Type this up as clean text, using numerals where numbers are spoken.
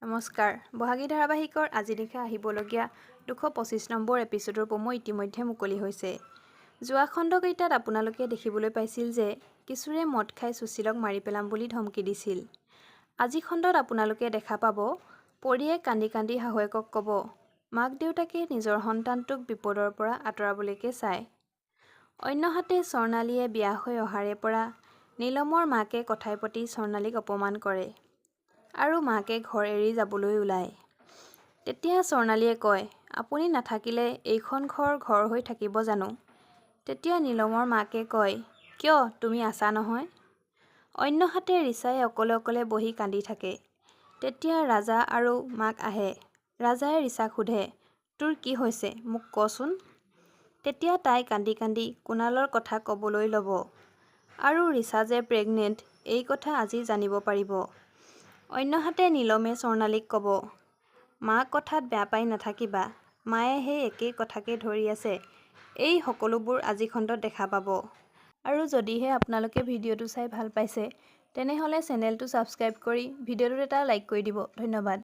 নমস্কাৰ। বহাগী ধাৰাবাহিকৰ আজি নিশা আহিবলগীয়া 225 নম্বৰ এপিছডৰ প্ৰমো ইতিমধ্যে মুকলি হৈছে। যোৱা খণ্ডকেইটাত আপোনালোকে দেখিবলৈ পাইছিল যে কিশোৰে মদ খাই সুশীলক মাৰি পেলাম বুলি ধমকি দিছিল। আজি খণ্ডত আপোনালোকে দেখা পাব পৰীয়ে কান্দি কান্দি শাহুৱেকক ক'ব মাক দেউতাকে নিজৰ সন্তানটোক বিপদৰ পৰা আঁতৰাবলৈকে চায়। অন্যহাতে স্বৰ্ণালীয়ে বিয়া হৈ অহাৰে পৰা নীলমৰ মাকে কথাই প্ৰতি স্বৰ্ণালীক অপমান কৰে আৰু মাকে ঘৰ এৰি যাবলৈ ওলায়। তেতিয়া স্বৰ্ণালীয়ে কয়, আপুনি নাথাকিলে এইখন ঘৰ হৈ থাকিব জানো? তেতিয়া নীলমৰ মাকে কয়, কিয় তুমি আছা নহয়? অন্যহাতে ৰিচাই অকলে অকলে বহি কান্দি থাকে। তেতিয়া ৰাজা আৰু মাক আহে। ৰাজাই ৰিচাক সোধে, তোৰ কি হৈছে মোক কচোন? তেতিয়া তাই কান্দি কান্দি কুণালৰ কথা ক'বলৈ ল'ব আৰু ৰিচা যে প্ৰেগনেণ্ট এই কথা আজি জানিব পাৰিব। অন্যহাতে নীলমে স্বৰ্ণালীক ক'ব, মাক কথাত বেয়া পাই নাথাকিবা, মায়ে সেই একেই কথাকে ধৰি আছে। এই সকলোবোৰ আজি খণ্ডত দেখা পাব। আৰু যদিহে আপোনালোকে ভিডিঅ'টো চাই ভাল পাইছে তেনেহ'লে চেনেলটো ছাবস্ক্ৰাইব কৰি ভিডিঅ'টোত এটা লাইক কৰি দিব। ধন্যবাদ।